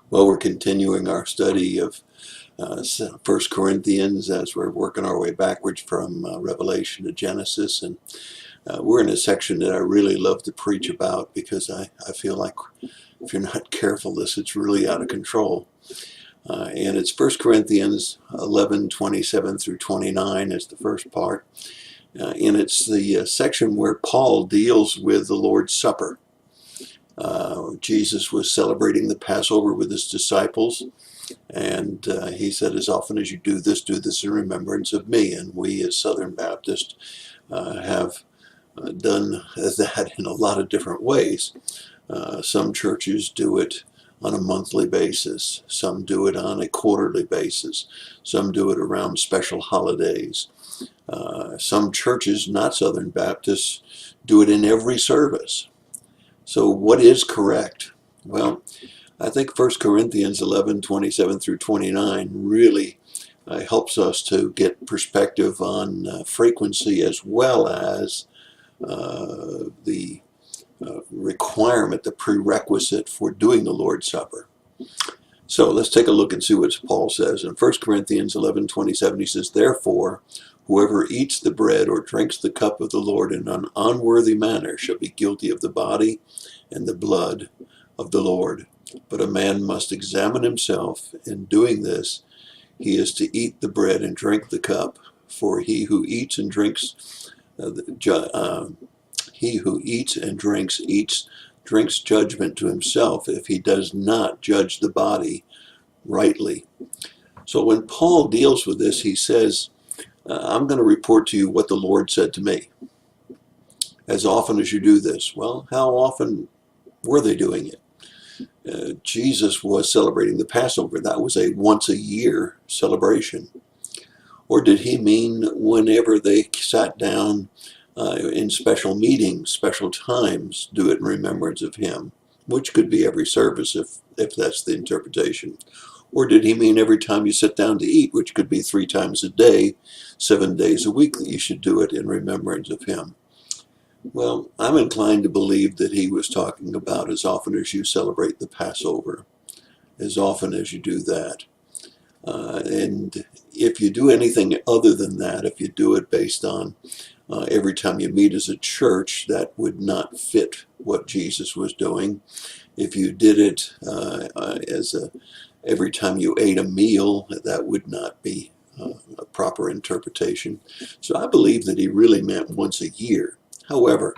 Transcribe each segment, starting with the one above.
Well, we're continuing our study of 1 Corinthians as we're working our way backwards from Revelation to Genesis. And we're in a section that I really love to preach about because I feel like if you're not careful, it's really out of control. And it's 1 Corinthians 11:27 through 29 is the first part. And it's the section where Paul deals with the Lord's Supper. Jesus was celebrating the Passover with his disciples, and he said, as often as you do this in remembrance of me. And we as Southern Baptists have done that in a lot of different ways. Some churches do it on a monthly basis. Some do it on a quarterly basis. Some do it around special holidays. Some churches, not Southern Baptists, do it in every service. So what is correct? Well, I think 1 Corinthians 11:27 through 29 really helps us to get perspective on frequency as well as the requirement, the prerequisite for doing the Lord's Supper. So let's take a look and see what Paul says. In 1 Corinthians 11:27 he says, "Therefore, whoever eats the bread or drinks the cup of the Lord in an unworthy manner shall be guilty of the body and the blood of the Lord. But a man must examine himself. In doing this, he is to eat the bread and drink the cup. For he who eats and drinks drinks judgment to himself if he does not judge the body rightly." So when Paul deals with this, he says, I'm going to report to you what the Lord said to me. As often as you do this. Well, how often were they doing it? Jesus was celebrating the Passover. That was a once-a-year celebration. Or did he mean whenever they sat down in special meetings, special times, do it in remembrance of him, which could be every service if that's the interpretation? Or did he mean every time you sit down to eat, which could be 3 times a day, 7 days a week, that you should do it in remembrance of him? Well, I'm inclined to believe that he was talking about as often as you celebrate the Passover, as often as you do that. And if you do anything other than that, if you do it based on every time you meet as a church, that would not fit what Jesus was doing. If you did it every time you ate a meal, that would not be a proper interpretation. So I believe that he really meant once a year. However,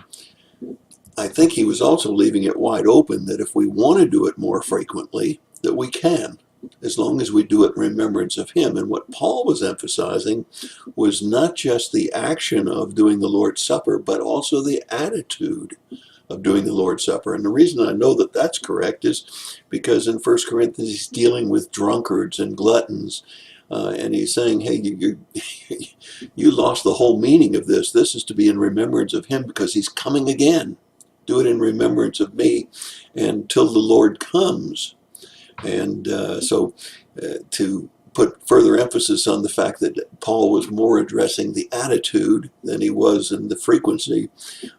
I think he was also leaving it wide open that if we want to do it more frequently, that we can, as long as we do it in remembrance of him. And what Paul was emphasizing was not just the action of doing the Lord's Supper, but also the attitude of doing the Lord's Supper. And the reason I know that that's correct is because in 1 Corinthians he's dealing with drunkards and gluttons. And he's saying, hey, you lost the whole meaning of this. This is to be in remembrance of him because he's coming again. Do it in remembrance of me until the Lord comes. And so to put further emphasis on the fact that Paul was more addressing the attitude than he was in the frequency,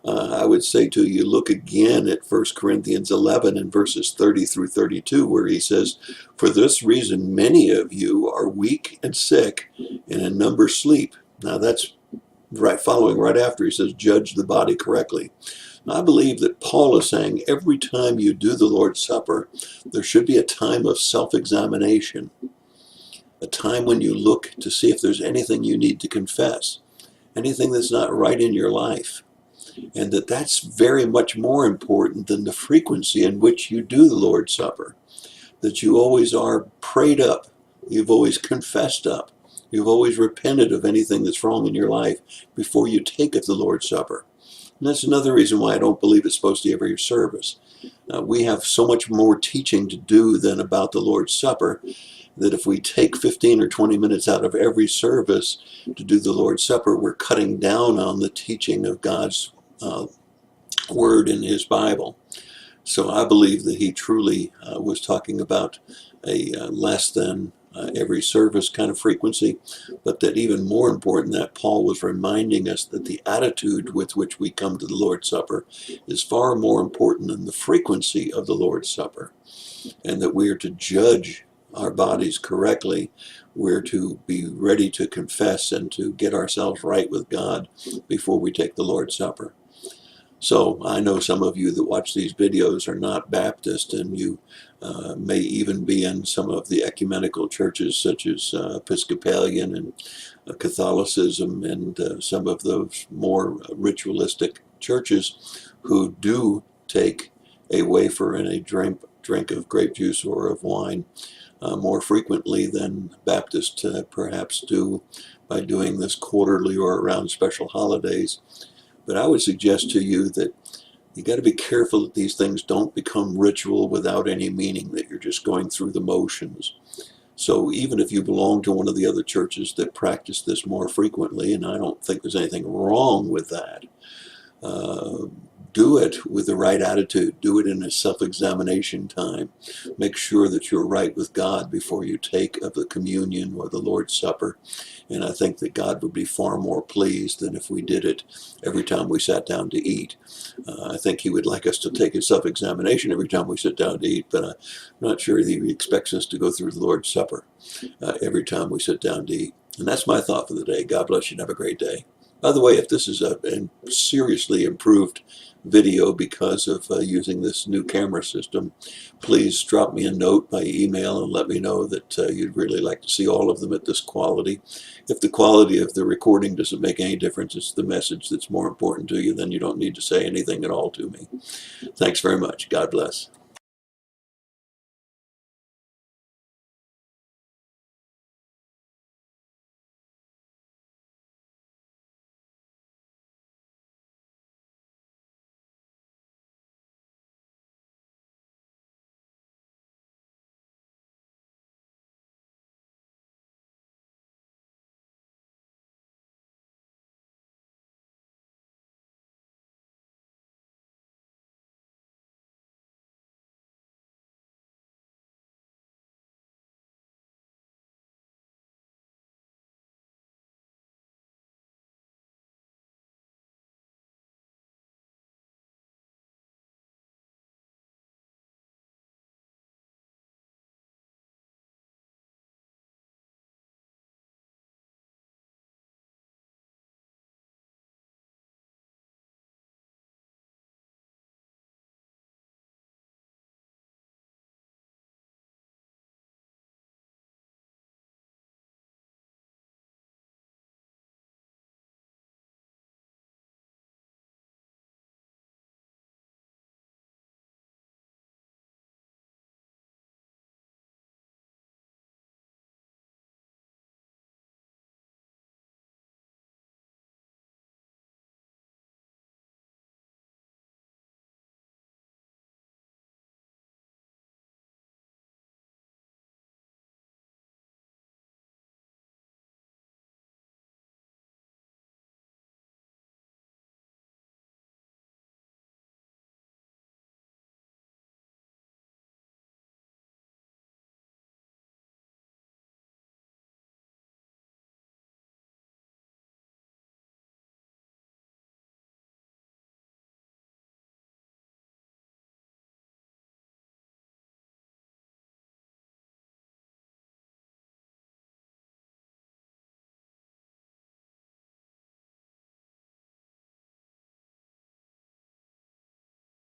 I would say to you, look again at 1 Corinthians 11 and verses 30 through 32, where he says, "For this reason many of you are weak and sick, and a number sleep." Now that's following right after he says, "Judge the body correctly." I believe that Paul is saying every time you do the Lord's Supper, there should be a time of self-examination, a time when you look to see if there's anything you need to confess, anything that's not right in your life, and that's very much more important than the frequency in which you do the Lord's Supper, that you always are prayed up, you've always confessed up, you've always repented of anything that's wrong in your life before you take the Lord's Supper. And that's another reason why I don't believe it's supposed to be every service. We have so much more teaching to do than about the Lord's Supper, that if we take 15 or 20 minutes out of every service to do the Lord's Supper, we're cutting down on the teaching of God's Word in his Bible. So I believe that he truly was talking about a less than every service kind of frequency, but that even more important, that Paul was reminding us that the attitude with which we come to the Lord's Supper is far more important than the frequency of the Lord's Supper, and that we are to judge our bodies correctly. We're to be ready to confess and to get ourselves right with God before we take the Lord's Supper. So I know some of you that watch these videos are not Baptist, and you may even be in some of the ecumenical churches such as Episcopalian and Catholicism, and some of those more ritualistic churches who do take a wafer and a drink of grape juice or of wine more frequently than Baptists perhaps do by doing this quarterly or around special holidays. But I would suggest to you that you got to be careful that these things don't become ritual without any meaning, that you're just going through the motions. So even if you belong to one of the other churches that practice this more frequently, and I don't think there's anything wrong with that, do it with the right attitude. Do it in a self-examination time. Make sure that you're right with God before you take of the communion or the Lord's Supper. And I think that God would be far more pleased than if we did it every time we sat down to eat. I think he would like us to take a self-examination every time we sit down to eat, but I'm not sure that he expects us to go through the Lord's Supper every time we sit down to eat. And that's my thought for the day. God bless you and have a great day. By the way, if this is a seriously improved video because of using this new camera system, please drop me a note by email and let me know that you'd really like to see all of them at this quality. If the quality of the recording doesn't make any difference, it's the message that's more important to you, then you don't need to say anything at all to me. Thanks very much. God bless.